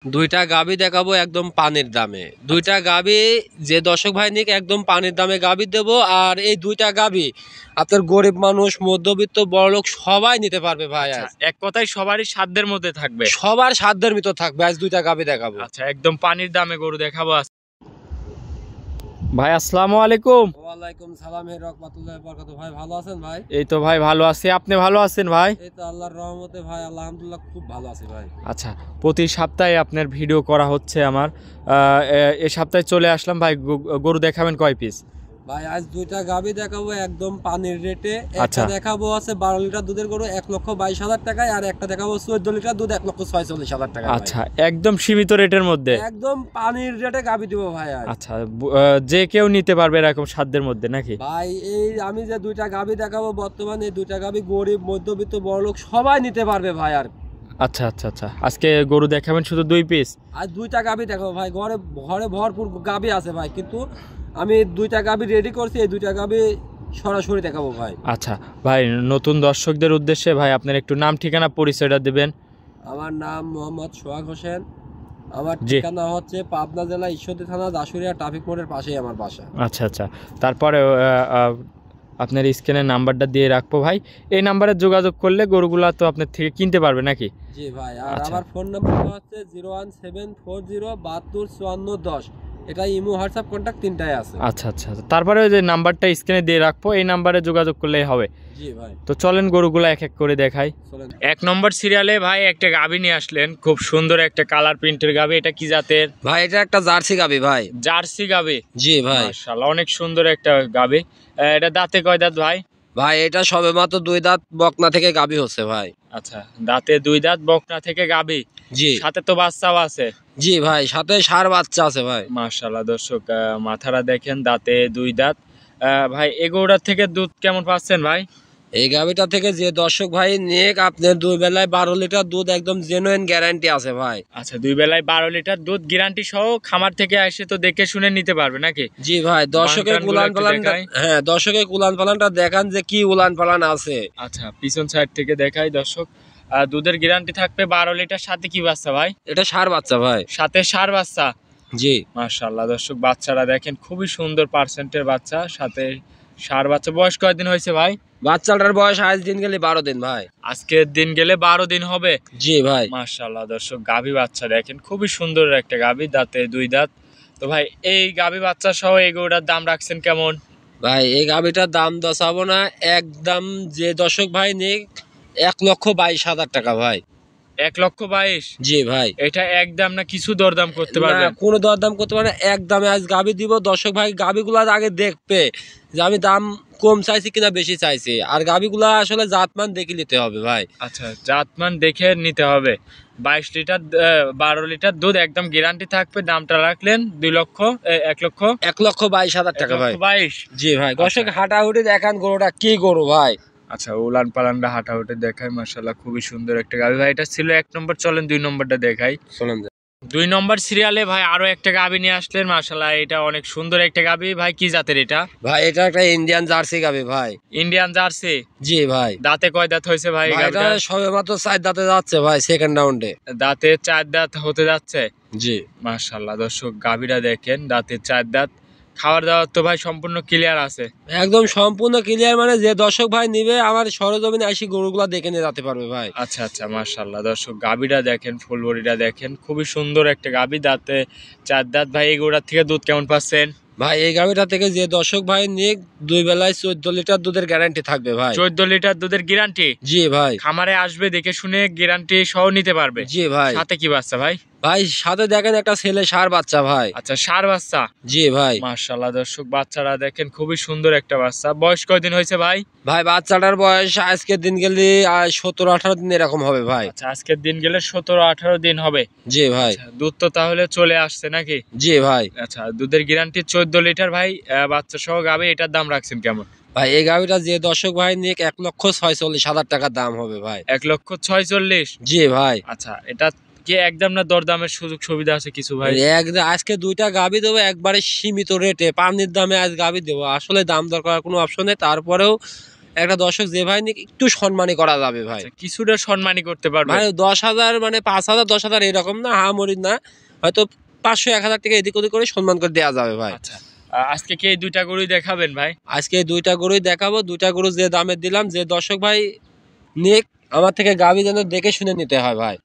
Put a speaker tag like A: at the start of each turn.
A: দুইটা গাবি দেখাবো একদম পানির দামে। দুইটা গাবি যে দর্শক ভাই নিক একদম পানির দামে গাবি দেবো। আর এই দুইটা গাবি আপনার গরিব মানুষ, মধ্যবিত্ত, বড়লোক সবাই নিতে পারবে ভাই।
B: আচ্ছা,
A: আজ
B: এক কথায় সবারই সাধ্যের মধ্যে থাকবে,
A: সবার সাধ্যের ভিতর থাকবে। আজ দুইটা গাবি দেখাবো।
B: আচ্ছা, একদম পানির দামে গরু দেখাবো আজ। ভাই আসসালামু আলাইকুম।
A: ওয়ালাইকুম সালাম রাহমাতুল্লাহি ওয়া বারাকাতুহু। ভাই ভালো আছেন ভাই?
B: এই তো ভাই ভালো আছি, আপনি ভালো আছেন ভাই?
A: এই তো আল্লাহর রহমতে ভাই আলহামদুলিল্লাহ খুব ভালো আছি ভাই।
B: আচ্ছা, প্রতি সপ্তাহে আপনার ভিডিও করা হচ্ছে আমার, এ সপ্তাহে চলে আসলাম ভাই। গরু দেখাবেন কয় পিস?
A: ভাই আজ দুইটা গাবি দেখাবো একদম পানির রেটে।
B: আচ্ছা।
A: একটা দেখাবো আছে 12 লিটার দুধের গরু 1,22,000 টাকায়, আর একটা দেখাবো 14 লিটার দুধ 1,46,000 টাকা।
B: আচ্ছা, একদম সীমিত রেটের মধ্যে,
A: একদম পানির রেটে গাবি দিব ভাই আজ।
B: আচ্ছা, যে কেউ নিতে পারবে এরকম সাধ্যের মধ্যে নাকি?
A: ভাই এই আমি যে দুইটা গাবি দেখাবো বর্তমানে এই দুইটা গাবি গরিব, মধ্যবিত্ত, বড়লোক সবাই নিতে পারবে ভাই। আর
B: আচ্ছা আচ্ছা আচ্ছা, আজকে গরু দেখাবেন শুধু 2 পিস?
A: আজ দুইটা গাবি দেখাবো ভাই। ঘরে ঘরে ভরপুর গাবি আছে ভাই, কিন্তু আমি দুইটা গাবি রেডি করছি, এই দুইটা গাবি সরাসরি দেখাবো ভাই।
B: আচ্ছা ভাই, নতুন দর্শকদের উদ্দেশ্যে ভাই আপনার একটু নাম ঠিকানা পরিচয়টা দিবেন।
A: আমার নাম মোহাম্মদ সোহাগ হোসেন। আমার
B: জি।
A: ঠিকানা হচ্ছে পাবনা জেলা ঈশ্বরদী থানা দাসুরিয়া ট্রাফিক মোড়ের পাশেই আমার বাসা।
B: আচ্ছা আচ্ছা, তারপরে আপনার স্ক্রিনের নাম্বারটা দিয়ে রাখবো ভাই। এই নাম্বারে যোগাযোগ করলে গরুগুলা তো আপনার থেকে কিনতে পারবে নাকি?
A: জি ভাই। আর
B: আচ্ছা।
A: আমার ফোন নাম্বারটা হচ্ছে 01740725410। এটা ইমো, হোয়াটসঅ্যাপ, কন্ট্যাক্ট তিনটাই আছে।
B: আচ্ছা আচ্ছা, তারপরে ওই যে নাম্বারটা স্ক্রিনে দিয়ে রাখবো, এই নাম্বারে যোগাযোগ করলেই হবে।
A: জি ভাই,
B: তো চলেন গরুগুলা এক এক করে দেখাই।
A: চলেন।
B: 1 নম্বর সিরিয়ালে ভাই একটা গাভী নিয়ে আসলেন, খুব সুন্দর একটা কালার প্রিন্টের গাভী। এটা কি জাতের?
A: ভাই এটা একটা জার্সি গাবি ভাই।
B: জার্সি গাভী?
A: জি ভাই।
B: মাশাআল্লাহ, অনেক সুন্দর একটা গাভী। এটা দাঁতে কয় দাঁত ভাই?
A: ভাই এটা সবেমাত্র 2 দাঁত বকনা থেকে গাবি হচ্ছে ভাই।
B: আচ্ছা, দাঁতে 2 দাঁত বকনা থেকে গাভী,
A: জি
B: সাথে তো বাচ্চাও আছে?
A: জি ভাই, সাথে ষাঁড় বাচ্চা আছে ভাই।
B: মাশাআল্লাহ দর্শক, মাথাটা দেখেন, দাঁতে 2 দাঁত। ভাই এগোড়ার থেকে দুধ কেমন পাচ্ছেন ভাই?
A: এই গাভিটা থেকে যে দর্শক ভাই নিয়ে আপনার 2 বেলায় 12 লিটার দুধ একদম জেনুইন গ্যারান্টি আছে ভাই।
B: আচ্ছা, 2 বেলায় 12 লিটার দুধ গ্যারান্টি সহ, খামার থেকে এসে তো দেখে শুনে নিতে পারবে নাকি?
A: জি ভাই, দর্শকের উলান পালান, হ্যাঁ দর্শকের উলান পালানটা দেখান যে কি উলান পালান আছে।
B: আচ্ছা, পিছন সাইড থেকে দেখাই দর্শক। দুধের গ্যারান্টি থাকবে 12 লিটার। সাথে কি বাচ্চা ভাই?
A: এটা ষাঁড় বাচ্চা ভাই।
B: সাথে ষাঁড় বাচ্চা?
A: জি
B: মাশাআল্লাহ দর্শক, বাচ্চারা দেখেন খুবই সুন্দর পার্সেন্টের বাচ্চা, সাথে ষাঁড় বাচ্চা। বয়স কয়দিন হয়েছে ভাই?
A: বাচ্চাটার বয়স আজ দিন গেলে 12 দিন ভাই।
B: আজকের দিন গেলে 12 দিন হবে।
A: জি ভাই।
B: মাশাআল্লাহ দর্শক, গাভী বাচ্চা দেখেন, খুবই সুন্দর একটা গাভী, দাঁতে 2 দাঁত। তো ভাই এই গাভী বাচ্চা সহ এই গরুটার দাম রাখছেন কেমন?
A: ভাই এই গাভিটার দাম দশাবো না, একদম যে দর্শক ভাই নিক 1,22,000 টাকা ভাই।
B: 1,22,000?
A: জি ভাই।
B: এটা একদম না কিছু দরদাম করতে পারবেন?
A: না, কোনো দরদাম করতে পারে না, একদমে আজ গাভি দিব। দর্শক ভাই গাভিগুলা আগে দেখবে যে আমি দাম কম চাইছি কিনা বেশি চাইছি, আর গাভিগুলা আসলে জাতমান দেখে নিতে হবে ভাই।
B: আচ্ছা, জাতমান দেখে নিতে হবে। 22 লিটার 12 লিটার দুধ একদম গ্যারান্টি থাকবে। দামটা রাখলেন 2 লক্ষ 1 লক্ষ
A: 1,22,000 টাকা ভাই।
B: 1,22,000?
A: জি ভাই। দর্শক হাঁটাহুটি দেখান গরুটা কি গরু ভাই।
B: আচ্ছা, উলান পালানটা হাঁটাহুটি দেখাই, মাশাআল্লাহ খুবই সুন্দর একটা গাভী ভাই। এটা ছিল 1 নম্বর, চলেন 2 নম্বরটা দেখাই।
A: চলেন।
B: 2 নম্বর সিরিয়ালে ভাই আরো একটা গাভী নিয়ে আসলেন, মাশাআল্লাহ এটা অনেক সুন্দর একটা গাভী ভাই। কি জাতের এটা?
A: ভাই এটা একটা ইন্ডিয়ান জার্সি গাভি ভাই।
B: Indian jersey?
A: জি ভাই।
B: দাঁতে কয় দাঁত হয়েছে ভাই?
A: এটা সবেমাত্র 4 দাঁতে যাচ্ছে ভাই, সেকেন্ড রাউন্ডে।
B: দাঁতে 4 দাঁত হতে যাচ্ছে।
A: জি
B: মাশাআল্লাহ দর্শক, গাভীরা দেখেন, দাঁতে 4 দাঁত। খাবার দাবার তো ভাই সম্পূর্ণ ক্লিয়ার আছে?
A: একদম সম্পূর্ণ ক্লিয়ার, মানে যে দর্শক ভাই নিবে আমার সরজমিনে আসি গরুগুলা দেখে নিয়ে যেতে পারবে ভাই।
B: আচ্ছা আচ্ছা, মাশাআল্লাহ দর্শক, গাভীটা দেখেন, ফুল বডিটা দেখেন, খুবই সুন্দর একটা গাভী, দাঁতে 4 দাঁত। ভাই এই গরুটার থেকে দুধ কেমন পাচ্ছেন?
A: ভাই এই গাভিটা থেকে যে দর্শক ভাই নিক 2 বেলায় 14 লিটার দুধের গ্যারান্টি থাকবে ভাই।
B: 14 লিটার দুধের গ্যারান্টি?
A: জি ভাই।
B: খামারে আসবে দেখে শুনে গ্যারান্টি সহ নিতে পারবে?
A: জি ভাই।
B: সাথে কি বাচ্চা ভাই?
A: ভাই সাথে দেখেন একটা ছেলে ষাঁড় বাচ্চা ভাই।
B: আচ্ছা, ষাঁড় বাচ্চা?
A: জি ভাই।
B: মাশাআল্লাহ দর্শক, বাচ্চারা দেখেন খুবই সুন্দর একটা বাচ্চা। বয়স কয়দিন হয়েছে ভাই?
A: ভাই বাচ্চাটার বয়স আজকের দিন গেলে 17-18 দিন এরকম হবে ভাই।
B: আচ্ছা, আজকের দিন গেলে 17-18 দিন হবে।
A: জি ভাই।
B: আচ্ছা, দুধ তো তাহলে চলে আসছে নাকি?
A: জি ভাই।
B: আচ্ছা, দুধের গ্যারান্টি 14 লিটার ভাই, বাচ্চা সহ গাভী। এটার দাম রাখছেন কেমন?
A: ভাই এই গাভিটা যে দর্শক ভাই নিক 1,46,000 টাকা দাম হবে ভাই।
B: 1,46,000?
A: জি ভাই।
B: আচ্ছা, এটা কি একদম না দরদামের সুযোগ সুবিধা আছে কিছু ভাই?
A: আজকে 2টা গাভি দেবো একবারে সীমিত রেটে, পানির দামে আজ গাভি দেবো। আসলে দাম দর করার কোনো অপশন নেই, তারপরেও একটা দর্শক যে ভাই নিক একটু সম্মানী করা যাবে ভাই।
B: আচ্ছা, কিছুটা সম্মানই করতে পারবে
A: ভাই 10,000 মানে 5,000 10,000 এরকম না, হামরি না, হয়তো 500 1,000 টাকা এদিক ওদিক করে সম্মান করে দেওয়া যাবে ভাই।
B: আচ্ছা, আজকে কি এই দুইটা গরুই দেখাবেন ভাই?
A: আজকে এই দুইটা গরুই দেখাবো। দুইটা গরু যে দামে দিলাম, যে দর্শক ভাই নিক আমার থেকে গাভী যেন দেখে শুনে নিতে হয় ভাই।